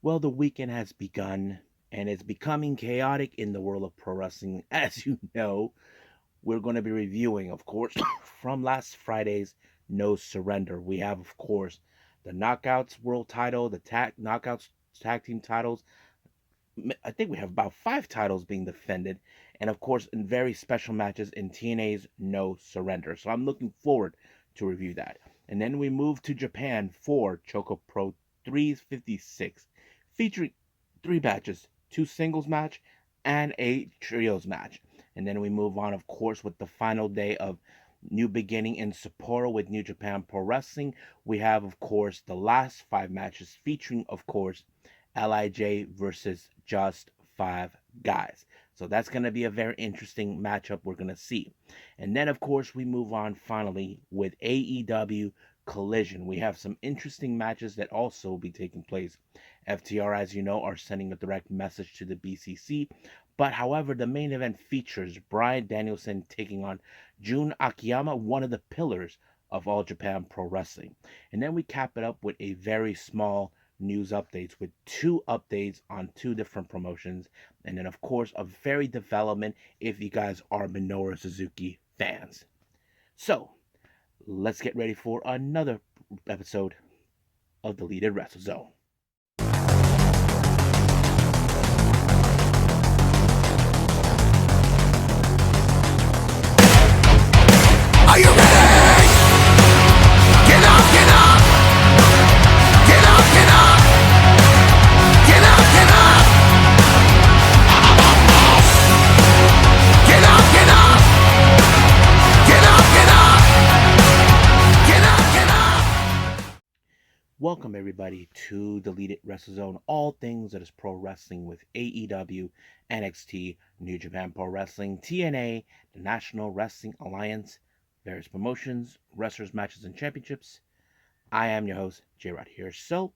Well, the weekend has begun and it's becoming chaotic in the world of pro wrestling. As you know, we're going to be reviewing, of course, from last Friday's No Surrender. We have, of course, the Knockouts World title, the Knockouts Tag Team titles. I think we have about five titles being defended, and of course, in very special matches in TNA's No Surrender. So I'm looking forward to review that. And then we move to Japan for ChocoPro 356, featuring three matches, two singles match and a trios match. And then we move on, of course, with the final day of New Beginning in Sapporo with New Japan Pro Wrestling. We have, of course, the last five matches featuring, of course, LIJ versus Just Five Guys. So that's going to be a very interesting matchup we're going to see. And then, of course, we move on finally with AEW Collision. We have some interesting matches that also will be taking place. FTR, as you know, are sending a direct message to the BCC. But however, the main event features Bryan Danielson taking on Jun Akiyama, one of the pillars of All Japan Pro Wrestling. And then we cap it up with a very small news updates with two updates on two different promotions, and then of course a very development if you guys are Minoru Suzuki fans. So let's get ready for another episode of the Deleted Wrestle Zone. Are you ready? Get up, get up! Get up, get up! Get up, get up! Get up, get up! Get up, get up! Get up, get up! Welcome everybody to Deleted Wrestle Zone, all things that is pro wrestling with AEW, NXT, New Japan Pro Wrestling, TNA, the National Wrestling Alliance, various promotions, wrestlers, matches, and championships. I am your host, J-Rod here. So,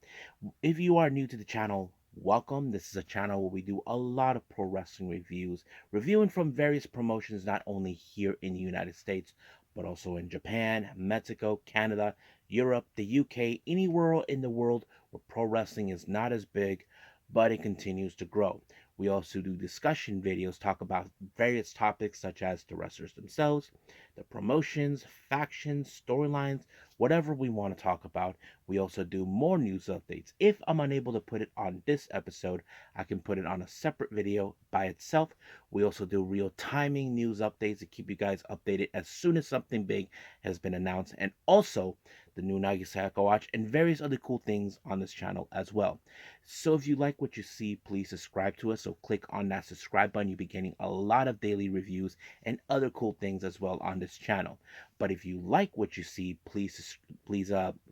if you are new to the channel, welcome. This is a channel where we do a lot of pro wrestling reviews, reviewing from various promotions, not only here in the United States, but also in Japan, Mexico, Canada, Europe, the UK, anywhere in the world where pro wrestling is not as big, but it continues to grow. We also do discussion videos, talk about various topics such as the wrestlers themselves, the promotions, factions, storylines, whatever we want to talk about. We also do more news updates. If I'm unable to put it on this episode, I can put it on a separate video by itself. We also do real timing news updates to keep you guys updated as soon as something big has been announced, and also the new Nagasaki watch and various other cool things on this channel as well. So if you like what you see, please subscribe to us. So click on that subscribe button. You'll be getting a lot of daily reviews and other cool things as well on this channel. But if you like what you see, please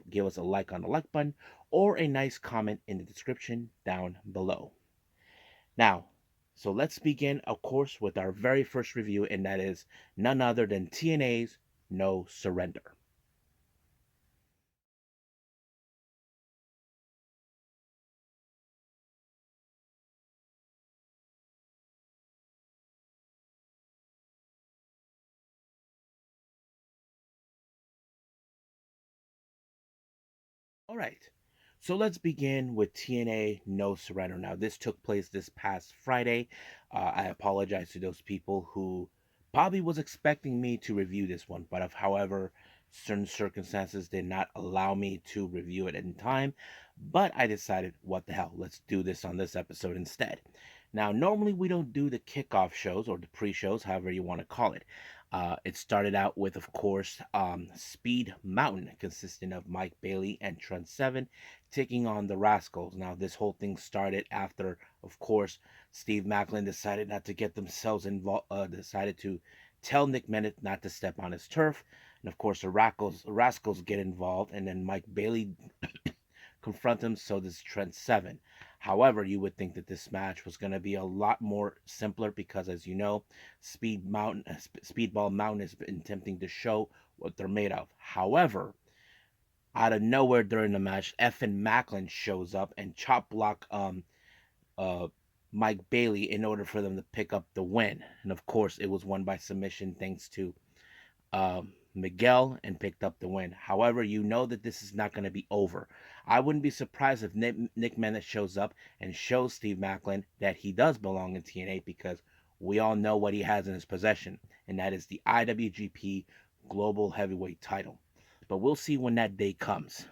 give us a like on the like button or a nice comment in the description down below. Now, so let's begin, of course, with our very first review, and that is none other than TNA's No Surrender. All right. So let's begin with TNA No Surrender. Now, this took place this past Friday. I apologize to those people who probably was expecting me to review this one, but however, certain circumstances did not allow me to review it in time. But I decided, what the hell, let's do this on this episode instead. Now, normally we don't do the kickoff shows or the pre-shows, however you want to call it. It started out with, of course, Speed Mountain, consisting of Mike Bailey and Trent Seven, taking on the Rascals. Now, this whole thing started after, of course, Steve Maclin decided not to get themselves involved, decided to tell Nick Bennett not to step on his turf. And of course, the Rascals get involved, and then Mike Bailey confront him, so does Trent Seven. However, you would think that this match was going to be a lot more simpler because, as you know, Speedball Mountain has been attempting to show what they're made of. However, out of nowhere during the match, Effin Macklin shows up and chop block uh, Mike Bailey in order for them to pick up the win. And of course, it was won by submission thanks to Miguel and picked up the win. However, you know that this is not going to be over. I wouldn't be surprised if Nick Menace shows up and shows Steve Macklin that he does belong in TNA, because we all know what he has in his possession, and that is the IWGP Global Heavyweight title. But we'll see when that day comes.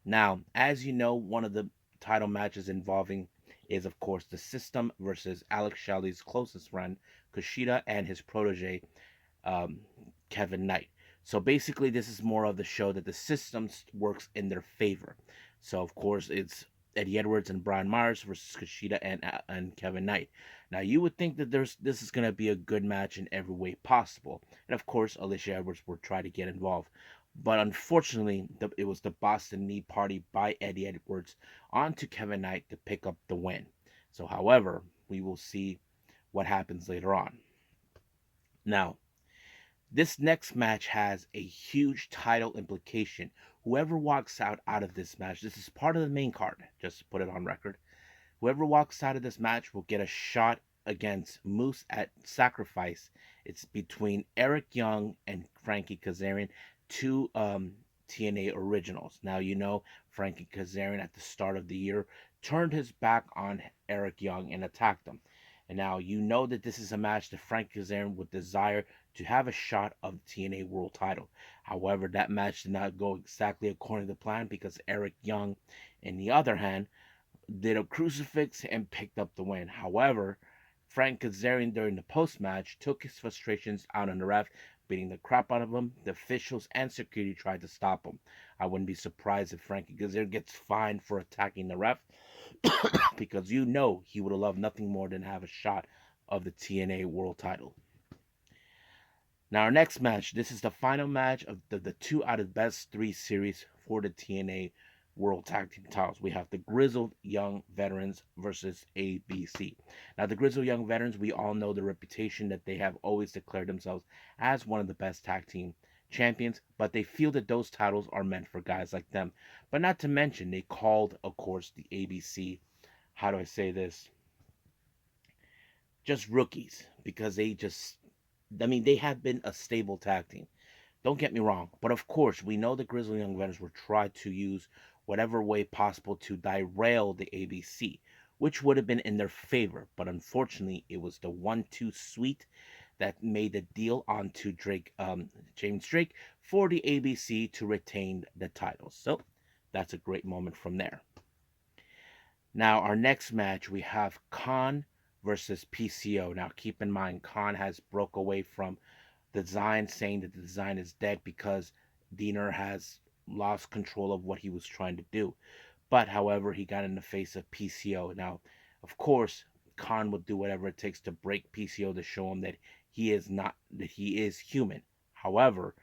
Now, as you know, one of the title matches involving is, of course, the System versus Alex Shelley's closest friend, Kushida, and his protege, um, Kevin Knight. So basically, this is more of the show that the System works in their favor. So, of course, it's Eddie Edwards and Brian Myers versus Kushida and Kevin Knight. Now, you would think that this is going to be a good match in every way possible. And, of course, Alicia Edwards will try to get involved. But unfortunately, it was the Boston Knee Party by Eddie Edwards onto Kevin Knight to pick up the win. So, however, we will see what happens later on. Now, this next match has a huge title implication. Whoever walks out of this match, this is part of the main card, just to put it on record. Whoever walks out of this match will get a shot against Moose at Sacrifice. It's between Eric Young and Frankie Kazarian, two TNA originals. Now, you know, Frankie Kazarian at the start of the year turned his back on Eric Young and attacked him. And now you know that this is a match that Frankie Kazarian would desire to have a shot of the TNA World title. However, that match did not go exactly according to plan, because Eric Young, on the other hand, did a crucifix and picked up the win. However, Frank Kazarian during the post-match took his frustrations out on the ref, beating the crap out of him. The officials and security tried to stop him. I wouldn't be surprised if Frankie Kazarian gets fined for attacking the ref, because you know he would have loved nothing more than have a shot of the TNA World title. Now, our next match, this is the final match of the 2 out of best 3 series for the TNA World Tag Team titles. We have the Grizzled Young Veterans versus ABC. Now, the Grizzled Young Veterans, we all know the reputation that they have always declared themselves as one of the best tag team champions, but they feel that those titles are meant for guys like them. But not to mention, they called, of course, the ABC, how do I say this, just rookies, because they have been a stable tag team. Don't get me wrong, but of course, we know the Grizzly Young Veterans will try to use whatever way possible to derail the ABC, which would have been in their favor. But unfortunately, it was the 1-2 suite that made the deal onto James Drake, for the ABC to retain the titles. So that's a great moment from there. Now, our next match, we have Khan versus PCO. Now, keep in mind, Khan has broke away from the design, saying that the design is dead because Diener has lost control of what he was trying to do. But, however, he got in the face of PCO. Now, of course, Khan will do whatever it takes to break PCO to show him that he is human. However,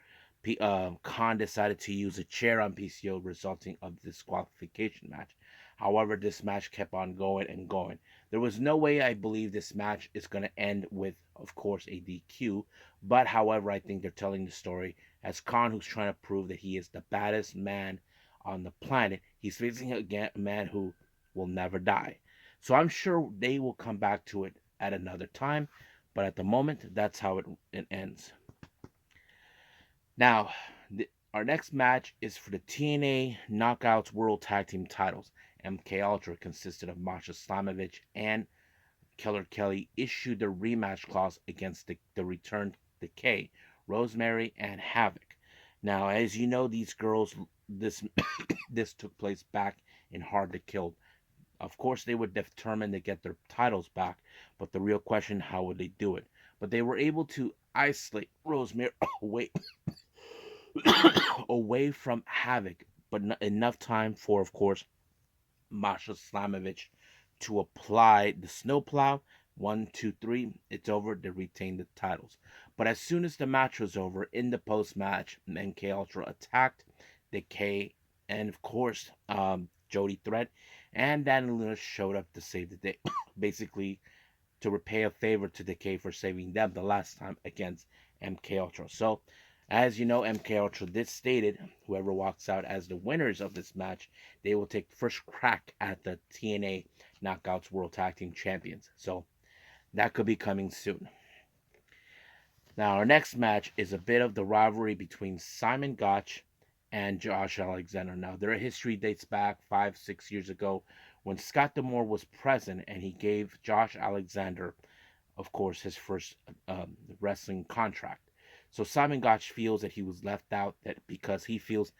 Khan decided to use a chair on PCO, resulting of the disqualification match. However, this match kept on going and going. There was no way I believe this match is going to end with, of course, a DQ. But, however, I think they're telling the story as Khan, who's trying to prove that he is the baddest man on the planet. He's facing a man who will never die. So I'm sure they will come back to it at another time. But at the moment, that's how it ends. Now, our next match is for the TNA Knockouts World Tag Team titles. MK Ultra consisted of Masha Slamovich and Killer Kelly issued the rematch clause against the returned Decay, Rosemary, and Havoc. Now, as you know, these girls, this this took place back in Hard to Kill. Of course, they were determined to get their titles back, but the real question, how would they do it? But they were able to isolate Rosemary away from Havoc, but enough time for, of course, Masha Slamovich to apply the snowplow. 1, 2, 3, it's over. They retain the titles. But as soon as the match was over, in the post-match, MK Ultra attacked Decay, and of course, Jody Threat and Daniel Luna showed up to save the day, basically to repay a favor to Decay for saving them the last time against MK Ultra. So, as you know, MK Ultra did stated whoever walks out as the winners of this match, they will take first crack at the TNA Knockouts World Tag Team Champions. So that could be coming soon. Now, our next match is a bit of the rivalry between Simon Gotch and Josh Alexander. Now, their history dates back 5, 6 years ago when Scott D'Amore was present and he gave Josh Alexander, of course, his first wrestling contract. So Simon Gotch feels that he was left out, that because he feels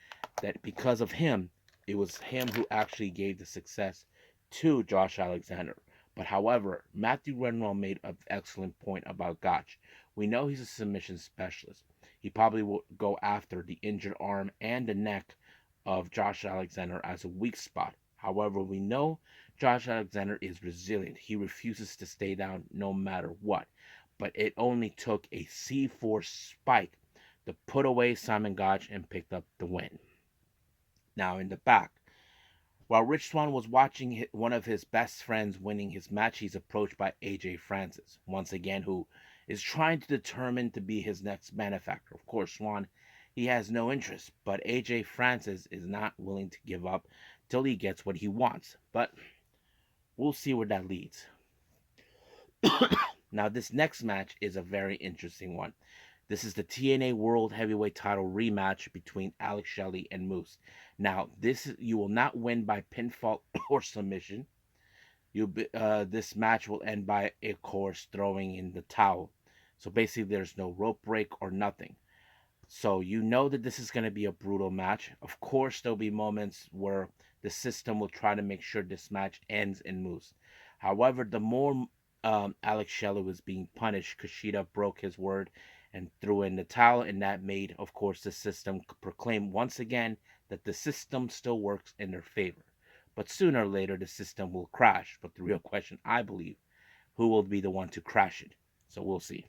that because of him, it was him who actually gave the success to Josh Alexander. But however, Matthew Renwell made an excellent point about Gotch. We know he's a submission specialist. He probably will go after the injured arm and the neck of Josh Alexander as a weak spot. However, we know Josh Alexander is resilient. He refuses to stay down no matter what. But it only took a C4 spike to put away Simon Gotch and picked up the win. Now in the back, while Rich Swann was watching one of his best friends winning his match, he's approached by AJ Francis, once again, who is trying to determine to be his next benefactor. Of course, Swann, he has no interest, but AJ Francis is not willing to give up till he gets what he wants. But we'll see where that leads. Now, this next match is a very interesting one. This is the TNA World Heavyweight Title rematch between Alex Shelley and Moose. Now, you will not win by pinfall or submission. This match will end by, of course, throwing in the towel. So basically, there's no rope break or nothing. So you know that this is going to be a brutal match. Of course, there'll be moments where the system will try to make sure this match ends in Moose. However, the more Alex Shelley was being punished, Kushida broke his word and threw in the towel, and that made, of course, the system proclaim once again that the system still works in their favor. But sooner or later, the system will crash. But the real question, I believe, who will be the one to crash it? So we'll see.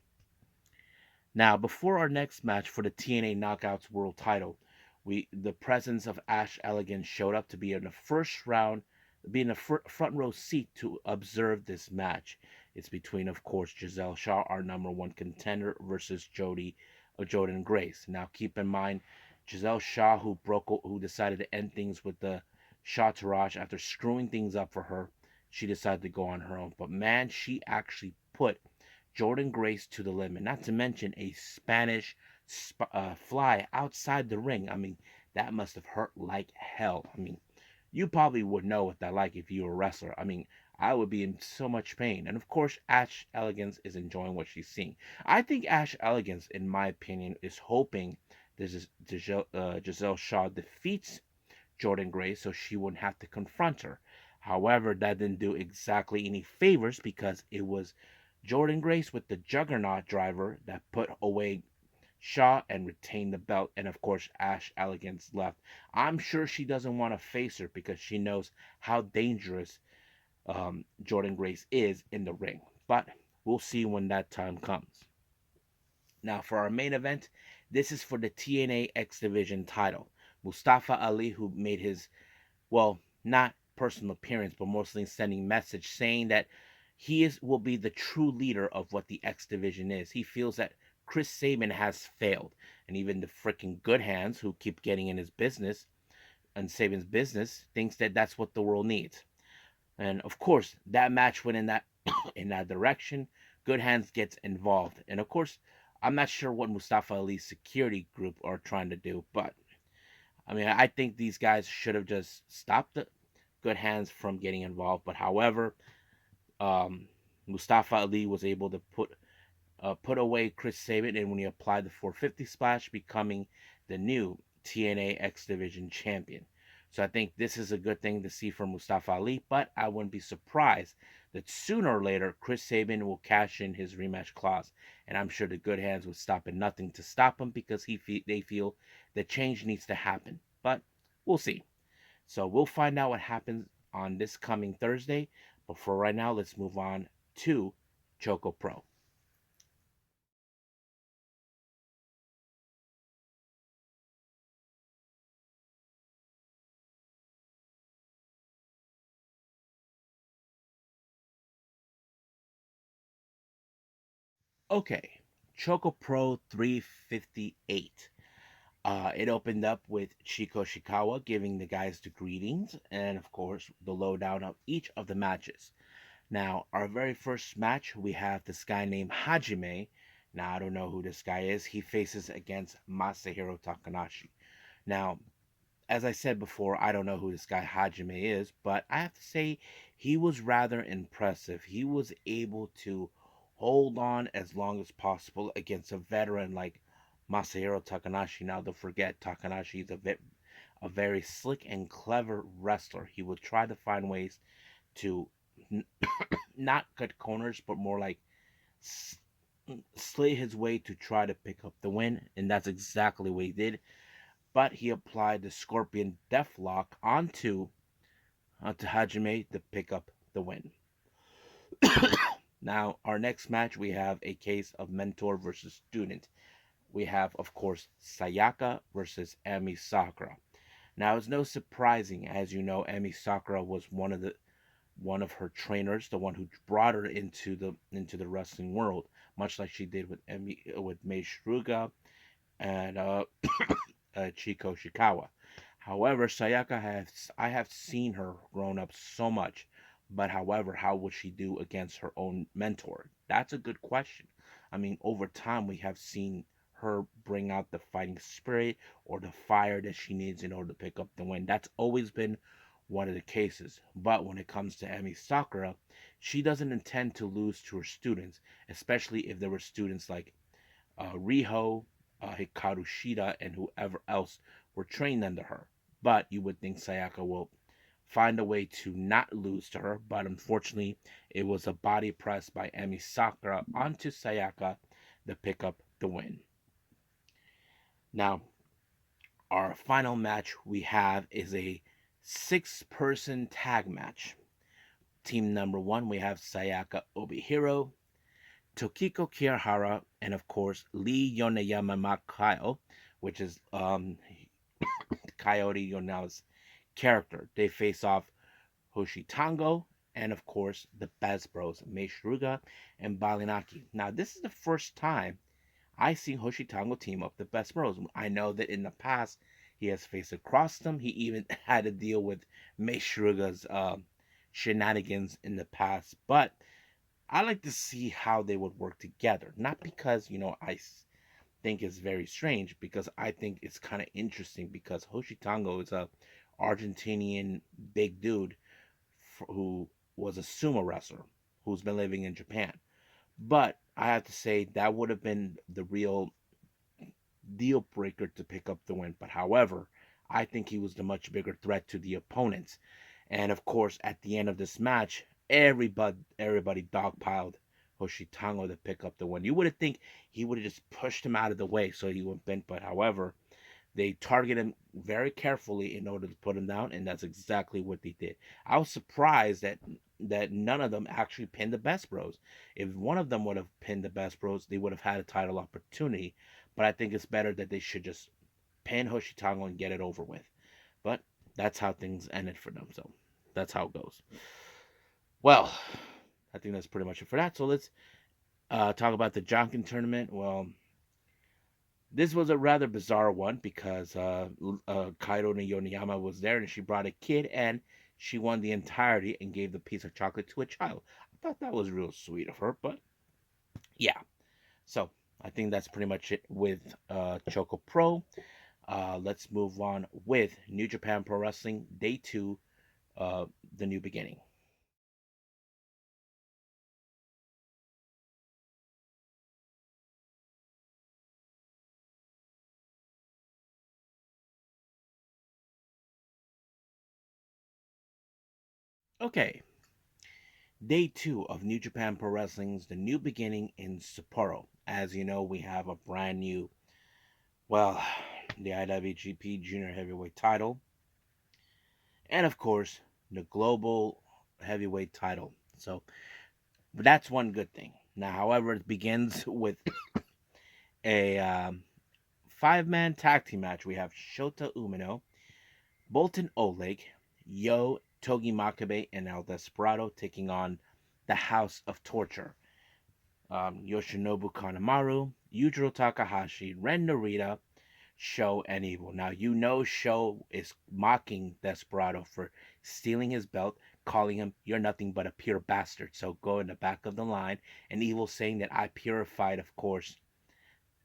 Now, before our next match for the TNA Knockouts World Title, the presence of Ash Elegance showed up to be in the first round, be in the front row seat to observe this match. It's between, of course, Giselle Shaw, our number one contender, versus Jordan Grace. Now, keep in mind, Giselle Shaw, who decided to end things with the Shaw Taraj after screwing things up for her, she decided to go on her own. But man, she actually put Jordan Grace to the limit. Not to mention a Spanish fly outside the ring. I mean, that must have hurt like hell. I mean, you probably would know what that like if you were a wrestler. I mean, I would be in so much pain. And of course, Ash Elegance is enjoying what she's seeing. I think Ash Elegance, in my opinion, is hoping Giselle Shaw defeats Jordan Grace so she wouldn't have to confront her. However, that didn't do exactly any favors because it was Jordan Grace with the Juggernaut driver that put away Shaw and retained the belt, and of course Ash Elegance left. I'm sure she doesn't want to face her because she knows how dangerous Jordan Grace is in the ring. But we'll see when that time comes. Now for our main event, this is for the TNA X Division title. Mustafa Ali, who made his, well, not personal appearance, but mostly sending message saying that will be the true leader of what the X Division is. He feels that Chris Sabin has failed, and even the freaking good hands who keep getting in his business and Sabin's business thinks that that's what the world needs. And of course, that match went in that in that direction. Good hands gets involved, and of course, I'm not sure what Mustafa Ali's security group are trying to do, but I mean, I think these guys should have just stopped the good hands from getting involved. But however, um, Mustafa Ali was able to put away Chris Sabin, and when he applied the 450 splash, becoming the new TNA X Division champion. So I think this is a good thing to see from Mustafa Ali, but I wouldn't be surprised that sooner or later Chris Sabin will cash in his rematch clause, and I'm sure the good hands would stop at nothing to stop him because they feel that change needs to happen. But we'll see. So we'll find out what happens on this coming Thursday. But for right now, let's move on to ChocoPro. Okay, ChocoPro 358. It opened up with Chico Shikawa giving the guys the greetings and, of course, the lowdown of each of the matches. Now, our very first match, we have this guy named Hajime. Now, I don't know who this guy is. He faces against Masahiro Takanashi. Now, as I said before, I don't know who this guy Hajime is, but I have to say he was rather impressive. He was able to hold on as long as possible against a veteran like Masahiro Takanashi. Now, don't forget, Takanashi is a very slick and clever wrestler. He would try to find ways to not cut corners, but more like s- slay his way to try to pick up the win, and that's exactly what he did. But he applied the Scorpion Deathlock onto Hajime to pick up the win. Now, our next match, we have a case of mentor versus student. We have, of course, Sayaka versus Emi Sakura. Now, it's no surprising, as you know, Emi Sakura was one of her trainers, the one who brought her into the wrestling world, much like she did with Mei Shruga and Chiko Shikawa. However, I have seen her grown up so much, but however, how would she do against her own mentor? That's a good question. I mean, over time, we have seen her bring out the fighting spirit or the fire that she needs in order to pick up the win. That's always been one of the cases. But when it comes to Emi Sakura, she doesn't intend to lose to her students, especially if there were students like Riho, Hikaru Shida, and whoever else were trained under her. But you would think Sayaka will find a way to not lose to her, but unfortunately, it was a body press by Emi Sakura onto Sayaka to pick up the win. Now, our final match we have is a 6-person tag match. Team number 1, we have Sayaka Obihiro, Tokiko Kirihara, and of course Lee Yoneyama Makayo, which is Coyote Yona's character. They face off Hoshitango and of course the Best Bros, Meishuruga and Balinaki. Now this is the first time I see Hoshitango team up the Best Bros. I know that in the past he has faced across them. He even had to deal with Meishuruga's shenanigans in the past, but I like to see how they would work together. Not because, I think it's very strange, because I think it's kind of interesting because Hoshitango is a Argentinian big dude who was a sumo wrestler who's been living in Japan. But I have to say that would have been the real deal breaker to pick up the win. But however, I think he was the much bigger threat to the opponents. And of course, at the end of this match, everybody dogpiled Hoshitango to pick up the win. You would have think he would have just pushed him out of the way so he wouldn't bend. But however, they target him very carefully in order to put him down, and that's exactly what they did. I was surprised that none of them actually pinned the Best Bros. If one of them would have pinned the Best Bros, they would have had a title opportunity. But I think it's better that they should just pin Hoshitango and get it over with. But that's how things ended for them. So that's how it goes. Well, I think that's pretty much it for that. So let's talk about the Jonkin tournament. Well, this was a rather bizarre one because Kairo Yoneyama was there and she brought a kid and she won the entirety and gave the piece of chocolate to a child. I thought that was real sweet of her, but yeah. So I think that's pretty much it with ChocoPro. Let's move on with New Japan Pro Wrestling Day 2, The New Beginning. Okay, Day 2 of New Japan Pro Wrestling's The New Beginning in Sapporo. As you know, we have a brand new, well, the IWGP Junior Heavyweight title, and of course, the Global Heavyweight title. So that's one good thing. Now, however, it begins with a 5-man tag team match. We have Shota Umino, Bolton Oleg, Yo Togi Makabe, and El Desperado taking on the House of Torture. Yoshinobu Kanemaru, Yujiro Takahashi, Ren Narita, Sho, and Evil. Now, you know Sho is mocking Desperado for stealing his belt, calling him, "You're nothing but a pure bastard, so go in the back of the line." And Evil saying that I purified, of course,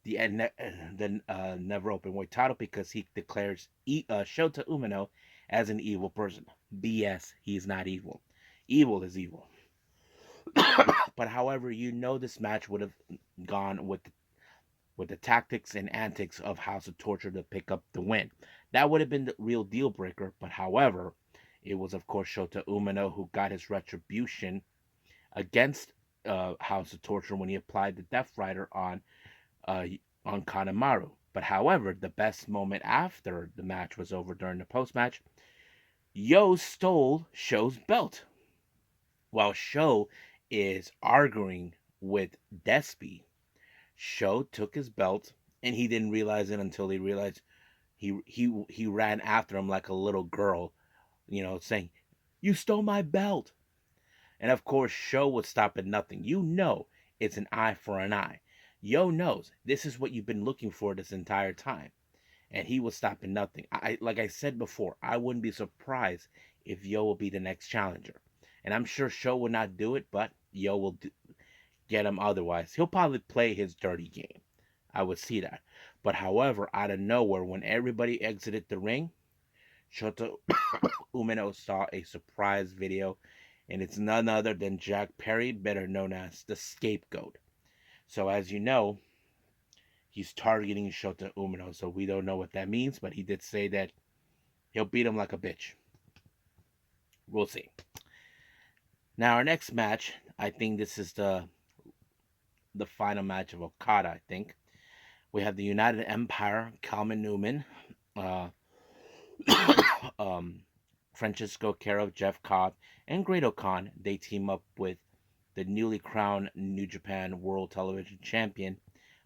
the never open weight title because he declares Shota Umino as an evil person. BS, he's not evil. Evil is evil. But however, this match would have gone with the tactics and antics of House of Torture to pick up the win. That would have been the real deal breaker. But however, it was of course Shota Umino who got his retribution against House of Torture when he applied the Death Rider uh, on Kanemaru. But however, the best moment after the match was over during the post match, Yo stole Sho's belt. While Sho is arguing with Despy, Sho took his belt and he didn't realize it until he realized he ran after him like a little girl, saying, "You stole my belt." And of course, Sho would stop at nothing. It's an eye for an eye. Yo knows this is what you've been looking for this entire time. And he would stop at nothing. Like I said before, I wouldn't be surprised if Yo will be the next challenger. And I'm sure Sho will not do it, but Yo will get him otherwise. He'll probably play his dirty game. I would see that. But however, out of nowhere, when everybody exited the ring, Shota Umino saw a surprise video, and it's none other than Jack Perry, better known as the Scapegoat. So as you know, he's targeting Shota Umino, so we don't know what that means, but he did say that he'll beat him like a bitch. We'll see. Now our next match, I think this is the final match of Okada, I think. We have the United Empire, Calvin Newman, uh, Francisco Caro, Jeff Cobb, and Great Khan. They team up with the newly crowned New Japan World Television Champion,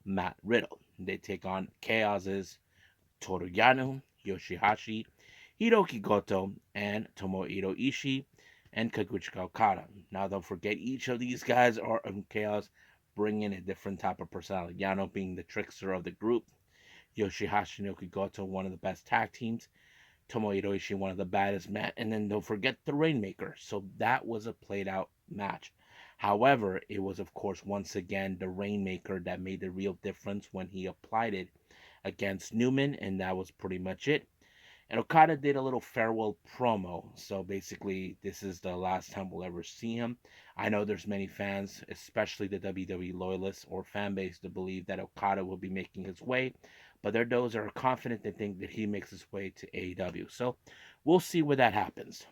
Matt Riddle. They take on Chaos's Toru Yano, Yoshihashi, Hiroki Goto, and Tomohiro Ishii, and Kaguchika Okada. Now, don't forget, each of these guys are in Chaos, bringing a different type of personality. Yano being the trickster of the group, Yoshihashi and Hiroki Goto, one of the best tag teams, Tomohiro Ishii, one of the baddest men, and then don't forget the Rainmaker. So that was a played out match. However, it was, of course, once again the Rainmaker that made the real difference when he applied it against Newman, and that was pretty much it. And Okada did a little farewell promo. So basically, this is the last time we'll ever see him. I know there's many fans, especially the WWE loyalists or fan base, to believe that Okada will be making his way. But there are those that are confident that think that he makes his way to AEW. So we'll see where that happens.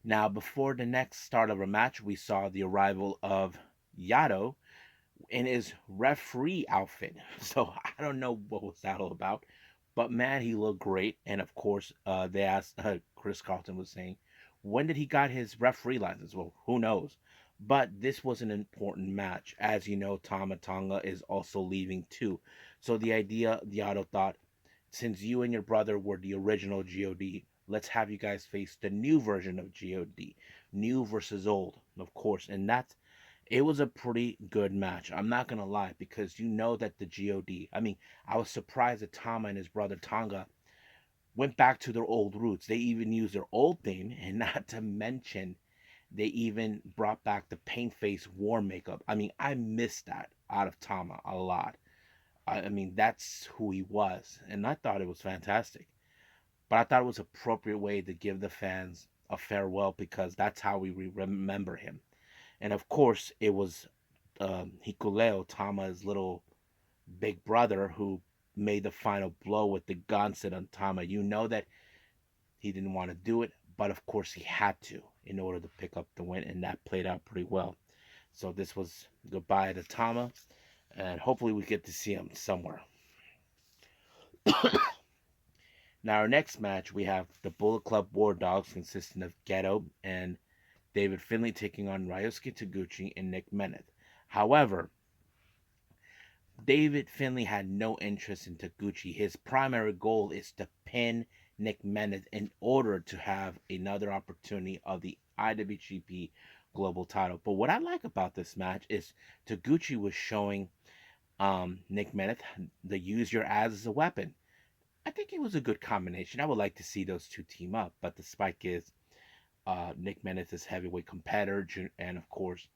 Now, before the next start of a match, we saw the arrival of Yado in his referee outfit. So I don't know what was that all about. But man, he looked great. And of course, they asked, Chris Carlton was saying, when did he got his referee license? Well, who knows? But this was an important match. As you know, Tama Tonga is also leaving too. So the idea, Yado thought, since you and your brother were the original GOD, let's have you guys face the new version of GOD. New versus old, of course. And it was a pretty good match. I'm not gonna lie, because you know that the GOD. I mean, I was surprised that Tama and his brother Tonga went back to their old roots. They even used their old theme, and not to mention, they even brought back the paint face war makeup. I mean, I missed that out of Tama a lot. I mean, that's who he was, and I thought it was fantastic. But I thought it was an appropriate way to give the fans a farewell because that's how we remember him. And of course, it was Hikuleo, Tama's little big brother, who made the final blow with the gauntlet on Tama. You know that he didn't want to do it, but of course he had to in order to pick up the win, and that played out pretty well. So this was goodbye to Tama, and hopefully we get to see him somewhere. Now, our next match, we have the Bullet Club War Dogs, consisting of Ghetto and David Finlay, taking on Ryosuke Taguchi and Nick Meneth. However, David Finlay had no interest in Taguchi. His primary goal is to pin Nick Meneth in order to have another opportunity of the IWGP Global title. But what I like about this match is Taguchi was showing Nick Meneth the use your ass as a weapon. I think it was a good combination. I would like to see those two team up, but the spike is Nick Meneth is heavyweight competitor, and of course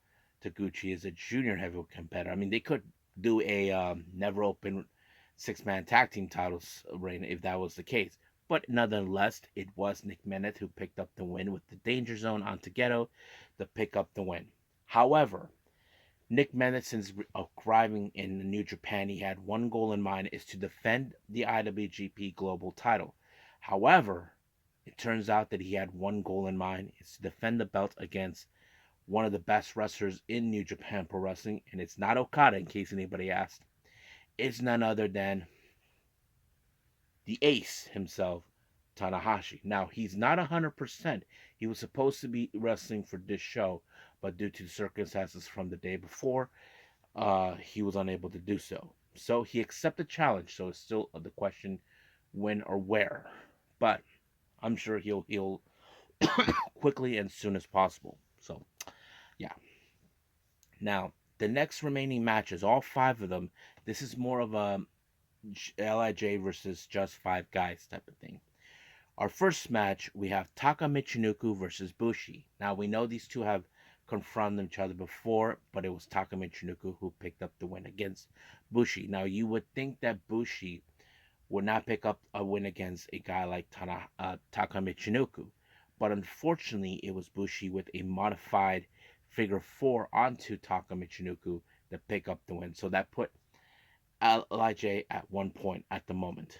Taguchi is a junior heavyweight competitor. I mean, they could do a never open 6-man tag team titles reign if that was the case. But nonetheless, it was Nick Bennett who picked up the win with the Danger Zone on Togetto to pick up the win. However, Nick Bennett, since arriving in New Japan, he had one goal in mind, is to defend the IWGP Global title. However, it turns out that he had one goal in mind, is to defend the belt against one of the best wrestlers in New Japan Pro Wrestling, and it's not Okada, in case anybody asked. It's none other than the ace himself, Tanahashi. Now, he's not 100%. He was supposed to be wrestling for this show, but due to the circumstances from the day before, he was unable to do so. So he accepted the challenge. So it's still the question when or where. But I'm sure he'll heal quickly and soon as possible. So, yeah. Now, the next remaining matches, all 5 of them, this is more of a LIJ versus just 5 guys type of thing. Our first match, we have Taka Michinoku versus Bushi. Now, we know these two have confronted each other before, but it was Taka Michinoku who picked up the win against Bushi. Now, you would think that Bushi would not pick up a win against a guy like Taka Michinoku, but unfortunately, it was Bushi with a modified figure 4 onto Taka Michinoku to pick up the win. So that put LIJ at 1 point at the moment.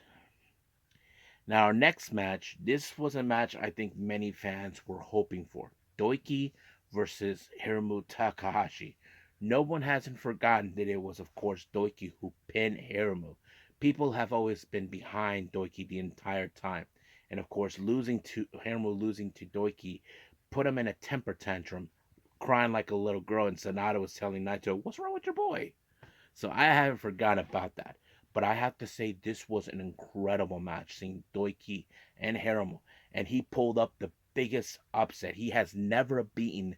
Now, our next match, this was a match I think many fans were hoping for. Doiki versus Hiromu Takahashi. No one hasn't forgotten that it was, of course, Doiki who pinned Hiromu. People have always been behind Doiki the entire time. And, of course, Hiromu losing to Doiki put him in a temper tantrum, crying like a little girl, and Sonata was telling Naito, "What's wrong with your boy?" So I haven't forgotten about that. But I have to say, this was an incredible match, seeing Doiki and Hiromu. And he pulled up the biggest upset. He has never beaten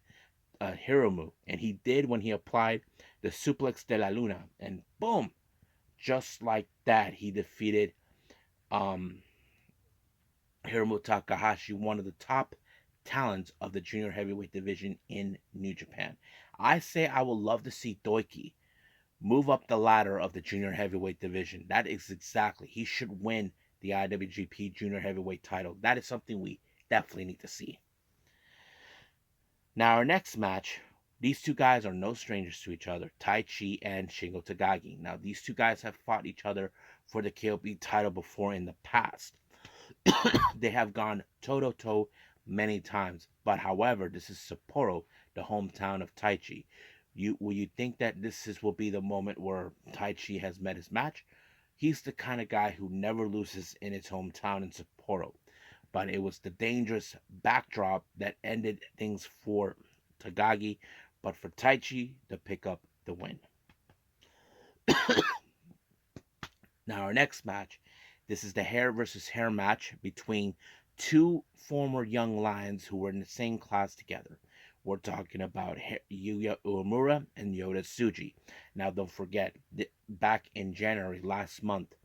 Hiromu. And he did when he applied the Suplex de la Luna. And boom! Just like that, he defeated Hiromu Takahashi, one of the top talents of the junior heavyweight division in New Japan. I say I would love to see Doiki move up the ladder of the junior heavyweight division. That is exactly. He should win the IWGP junior heavyweight title. That is something we definitely need to see. Now, our next match, these two guys are no strangers to each other, Taichi and Shingo Takagi. Now, these two guys have fought each other for the KOP title before in the past. They have gone toe-to-toe many times. But, however, this is Sapporo, the hometown of Taichi. Will you think that will be the moment where Taichi has met his match? He's the kind of guy who never loses in his hometown in Sapporo. But it was the dangerous backdrop that ended things for Takagi, but for Taichi to pick up the win. Now, our next match, this is the hair versus hair match between 2 former young lions who were in the same class together. We're talking about Yuya Uemura and Yota Tsuji. Now, don't forget, back in January last month,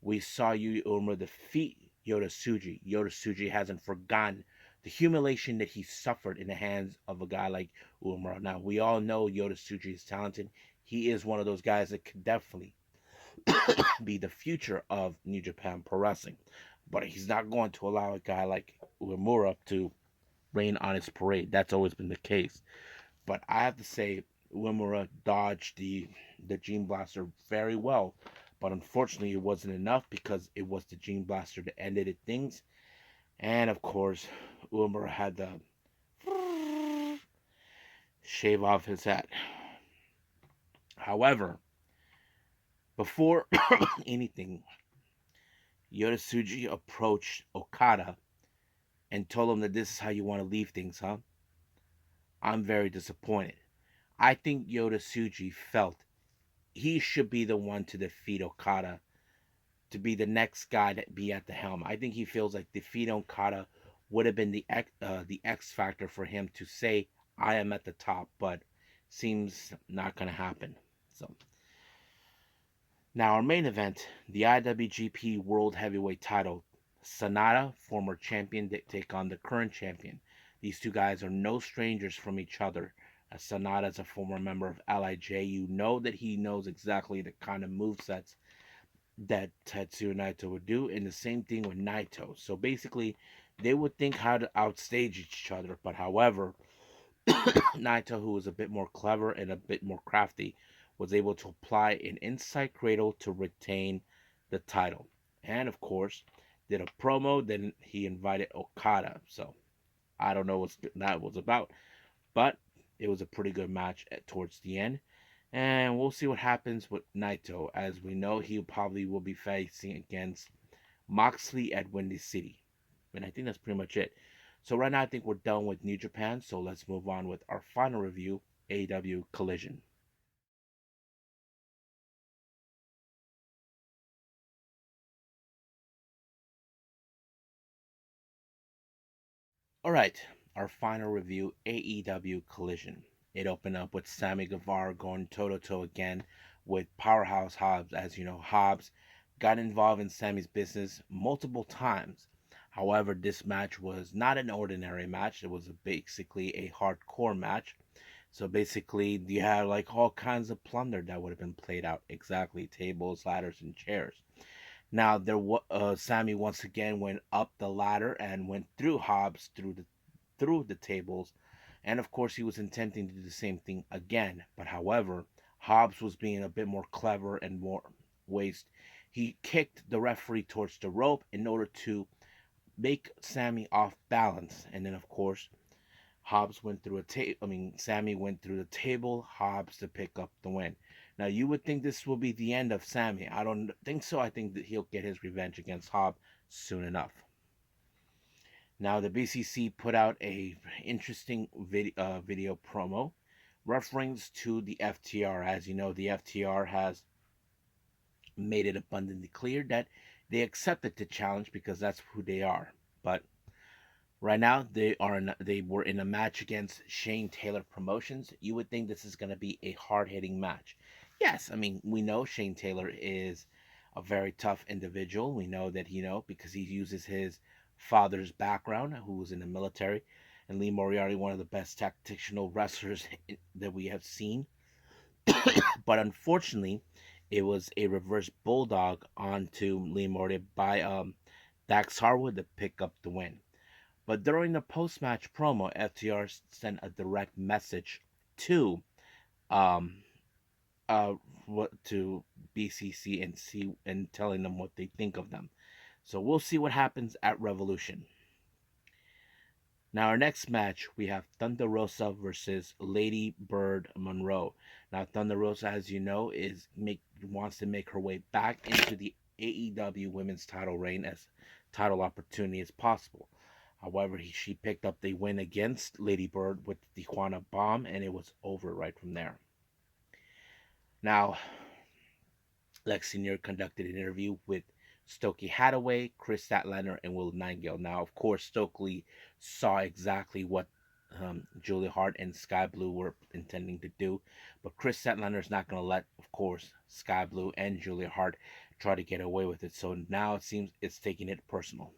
we saw Yuya Uemura defeat Yota Tsuji. Yota Tsuji hasn't forgotten the humiliation that he suffered in the hands of a guy like Uemura. Now, we all know Yota Tsuji is talented. He is one of those guys that could definitely be the future of New Japan Pro Wrestling. But he's not going to allow a guy like Uemura to rain on his parade. That's always been the case. But I have to say, Uemura dodged the Gene Blaster very well. But unfortunately, it wasn't enough because it was the Gene Blaster that ended things. And of course, Uemura had to shave off his head. However, before anything, Yota Tsuji approached Okada and told him that this is how you want to leave things, huh? I'm very disappointed. I think Yota Tsuji felt he should be the one to defeat Okada, to be the next guy to be at the helm. I think he feels like defeating Okada would have been the X factor for him to say, I am at the top, but seems not going to happen. So, now our main event, the IWGP World Heavyweight title. Sonata, former champion, take on the current champion. These two guys are no strangers from each other. As Sanada is a former member of Lij, you know that he knows exactly the kind of movesets that Tetsuya Naito would do, and the same thing with Naito. So basically, they would think how to outstage each other, but however, Naito, who was a bit more clever and a bit more crafty, was able to apply an inside cradle to retain the title. And of course, did a promo, then he invited Okada. So I don't know what that was about, but it was a pretty good match towards the end. And we'll see what happens with Naito. As we know, he probably will be facing against Moxley at Windy City. And I think that's pretty much it. So right now I think we're done with New Japan. So let's move on with our final review, AEW Collision. All right, our final review, AEW Collision. It opened up with Sammy Guevara going toe to toe again with Powerhouse Hobbs. As you know, Hobbs got involved in Sammy's business multiple times. However, this match was not an ordinary match. It was basically a hardcore match. So basically, you had like all kinds of plunder that would have been played out. Exactly, tables, ladders, and chairs. Now Sammy once again went up the ladder and went through Hobbs through the tables, and of course he was intending to do the same thing again. But however, Hobbs was being a bit more clever and more waste. He kicked the referee towards the rope in order to make Sammy off balance, and then of course Hobbs went through a table. I mean, Sammy went through the table. Hobbs to pick up the win. Now you would think this will be the end of Sammy. I don't think so. I think that he'll get his revenge against Hobbs soon enough. Now the BCC put out a interesting video promo reference to the FTR. As you know, the FTR has made it abundantly clear that they accepted the challenge because that's who they are. But right now, they were in a match against Shane Taylor Promotions. You would think this is going to be a hard hitting match. Yes, I mean we know Shane Taylor is a very tough individual. We know that because he uses his father's background, who was in the military, and Lee Moriarty, one of the best tactical wrestlers that we have seen. But unfortunately, it was a reverse bulldog onto Lee Moriarty by Dax Harwood to pick up the win. But during the post-match promo, FTR sent a direct message to um to BCC and telling them what they think of them. So we'll see what happens at Revolution. Now our next match we have Thunder Rosa versus Lady Bird Monroe. Now Thunder Rosa, as you know, wants to make her way back into the AEW Women's Title reign as title opportunity as possible. However, she picked up the win against Lady Bird with the Tijuana Bomb, and it was over right from there. Now, Lex Senior conducted an interview with Stokely Hathaway, Chris Statlander, and Will Nightingale. Now, of course, Stokely saw exactly what Julia Hart and Sky Blue were intending to do, but Chris Statlander is not going to let, of course, Sky Blue and Julia Hart try to get away with it. So now it seems it's taking it personal.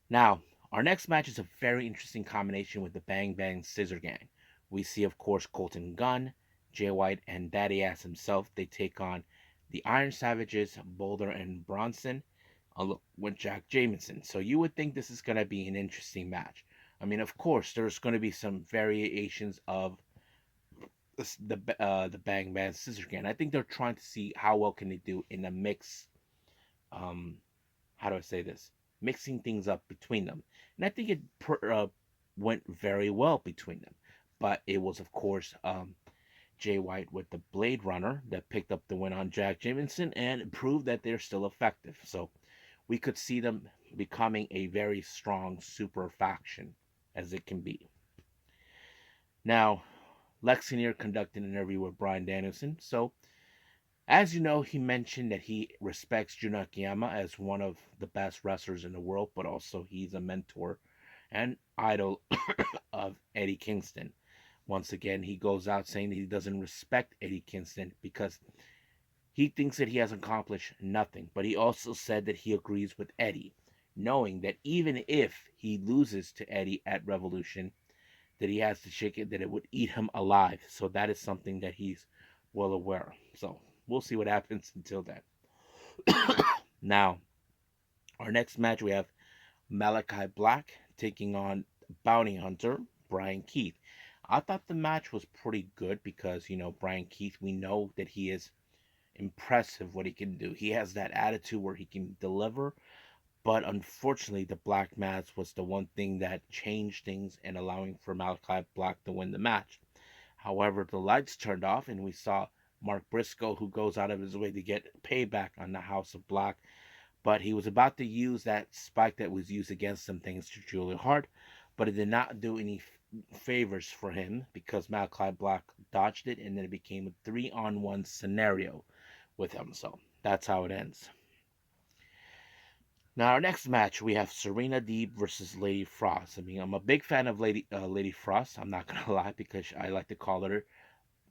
Now, our next match is a very interesting combination with the Bang Bang Scissor Gang. We see, of course, Colton Gunn, Jay White, and Daddy Ass himself. They take on the Iron Savages, Boulder and Bronson, with Jack Jamison. So you would think this is going to be an interesting match. I mean, of course, there's going to be some variations of the Bang Bang Scissor Gang. I think they're trying to see how well can they do in a mix. How do I say this? Mixing things up between them, and I think it went very well between them. But it was, of course, Jay White with the Blade Runner that picked up the win on Jack Jamison and proved that they're still effective. So we could see them becoming a very strong super faction as it can be. Now, Lex Senior conducted an interview with Bryan Danielson. So, as you know, he mentioned that he respects Jun Akiyama as one of the best wrestlers in the world, but also he's a mentor and idol of Eddie Kingston. Once again, he goes out saying that he doesn't respect Eddie Kingston because he thinks that he has accomplished nothing. But he also said that he agrees with Eddie, knowing that even if he loses to Eddie at Revolution, that he has to shake it, that it would eat him alive. So that is something that he's well aware of. So we'll see what happens until then. Now, our next match, we have Malachi Black taking on bounty hunter Brian Keith. I thought the match was pretty good because, Brian Keith, we know that he is impressive what he can do. He has that attitude where he can deliver, but unfortunately, the Black Mass was the one thing that changed things and allowing for Malachi Black to win the match. However, the lights turned off and we saw Mark Briscoe, who goes out of his way to get payback on the House of Black, but he was about to use that spike that was used against him thanks to Julia Hart, but it did not do any favors for him because Malachi Black dodged it and then it became a 3-on-1 scenario with him. So that's how it ends. Now, our next match, we have Serena Deeb versus Lady Frost. I mean, I'm a big fan of Lady Frost. I'm not gonna lie because I like to call her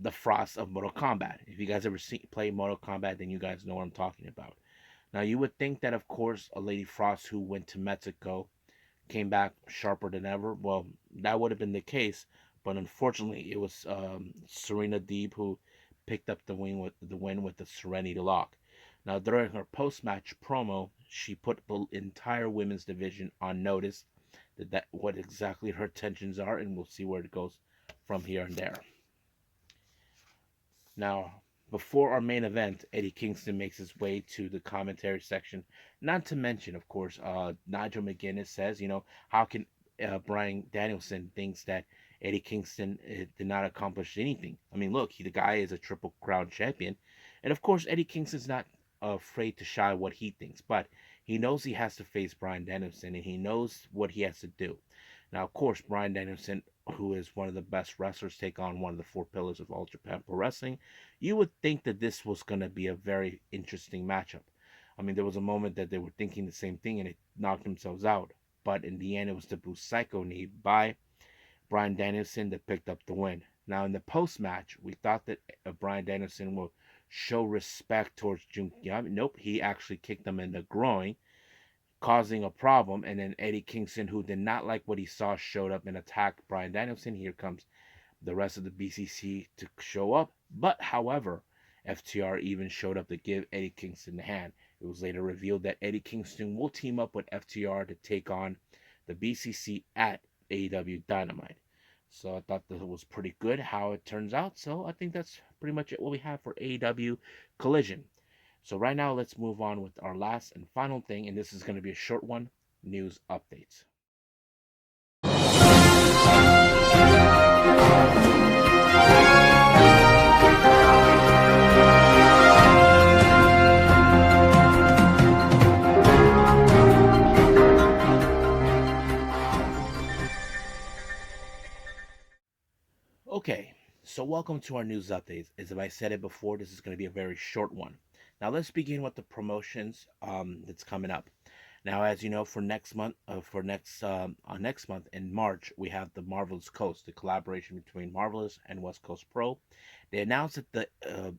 the Frost of Mortal Kombat. If you guys ever play Mortal Kombat, then you guys know what I'm talking about. Now, you would think that, of course, a Lady Frost who went to Mexico came back sharper than ever. Well, that would have been the case, but unfortunately, it was Serena Deeb who picked up the win with the Serenity Lock. Now, during her post-match promo, she put the entire women's division on notice that what exactly her intentions are, and we'll see where it goes from here and there. Now, before our main event, Eddie Kingston makes his way to the commentary section. Not to mention, of course, Nigel McGuinness says, how can Bryan Danielson thinks that Eddie Kingston did not accomplish anything? I mean, look, the guy is a Triple Crown champion, and of course, Eddie Kingston's not afraid to shy what he thinks, but he knows he has to face Bryan Danielson, and he knows what he has to do. Now, of course, Bryan Danielson, who is one of the best wrestlers, take on one of the four pillars of All Japan Pro Wrestling. You would think that this was going to be a very interesting matchup. I mean, there was a moment that they were thinking the same thing and they knocked themselves out. But in the end, it was the Busaiku knee by Bryan Danielson that picked up the win. Now, in the post match, we thought that Bryan Danielson will show respect towards Jun Yami. Nope, he actually kicked him in the groin, causing a problem. And then Eddie Kingston, who did not like what he saw, showed up and attacked Bryan Danielson. Here comes the rest of the BCC to show up. But, however, FTR even showed up to give Eddie Kingston the hand. It was later revealed that Eddie Kingston will team up with FTR to take on the BCC at AEW Dynamite. So I thought that was pretty good how it turns out. So I think that's pretty much it what we have for AEW Collision. So right now, let's move on with our last and final thing, and this is going to be a short one, news updates. Okay, so welcome to our news updates. As if I said it before, this is going to be a very short one. Now let's begin with the promotions that's coming up. Now, as you know, for next month, next month in March, we have the Marvelous Coast, the collaboration between Marvelous and West Coast Pro. They announced that the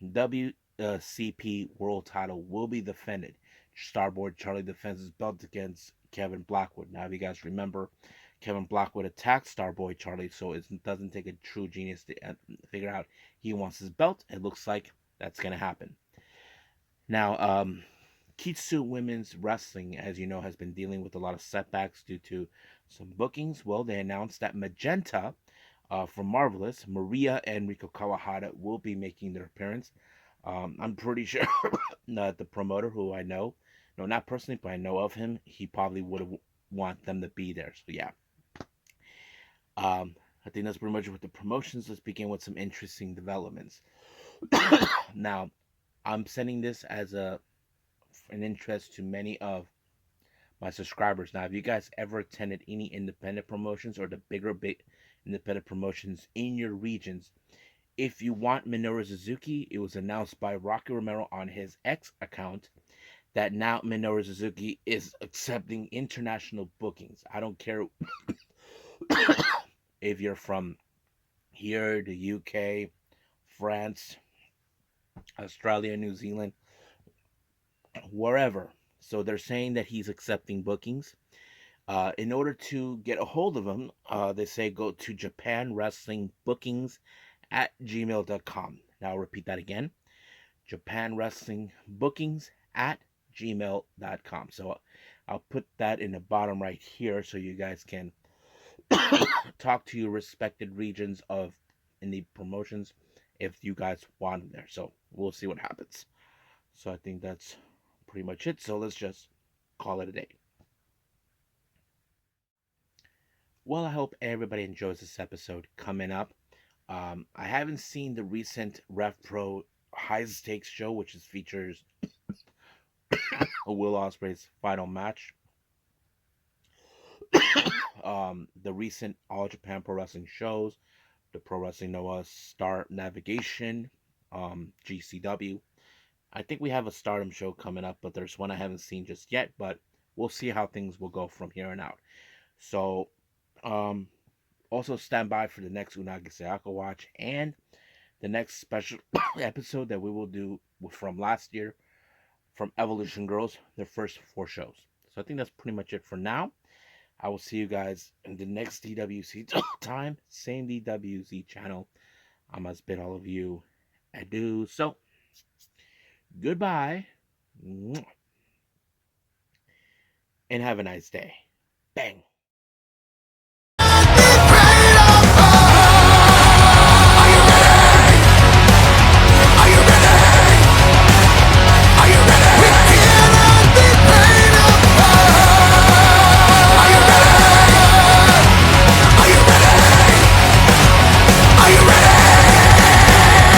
WCP World Title will be defended. Starboy Charlie defends his belt against Kevin Blackwood. Now, if you guys remember, Kevin Blackwood attacked Starboy Charlie, so it doesn't take a true genius to figure out he wants his belt. It looks like that's going to happen. Now, Kitsune Women's Wrestling, as you know, has been dealing with a lot of setbacks due to some bookings. Well, they announced that Magenta from Marvelous, Maria and Riko Kawahara will be making their appearance. I'm pretty sure that the promoter, who I know, no, not personally, but I know of him, he probably would have want them to be there. So yeah. I think that's pretty much with the promotions. Let's begin with some interesting developments. Now, I'm sending this as an interest to many of my subscribers. Now, have you guys ever attended any independent promotions or the big independent promotions in your regions? If you want Minoru Suzuki, it was announced by Rocky Romero on his X account that now Minoru Suzuki is accepting international bookings. I don't care if you're from here, the UK, France, Australia, New Zealand, wherever. So they're saying that he's accepting bookings. In order to get a hold of them, they say go to Japan Wrestling Bookings at gmail.com. Now I'll repeat that again. Japan Wrestling Bookings at gmail.com. So I'll put that in the bottom right here so you guys can talk to your respected regions of indie promotions if you guys want them there. So we'll see what happens. So I think that's pretty much it. So let's just call it a day. Well, I hope everybody enjoys this episode coming up. I haven't seen the recent Rev Pro High Stakes show, which is features Will Ospreay's final match. The recent All Japan Pro Wrestling shows, the Pro Wrestling Noah Star Navigation, GCW. I think we have a Stardom show coming up, but there's one I haven't seen just yet. But we'll see how things will go from here on out. So, also stand by for the next Unagi Sayaka watch and the next special episode that we will do from last year from Evolution Girls, their first 4 shows. So I think that's pretty much it for now. I will see you guys in the next DWC time, same DWZ channel. I must bid all of you adieu. So, goodbye, and have a nice day. Bang.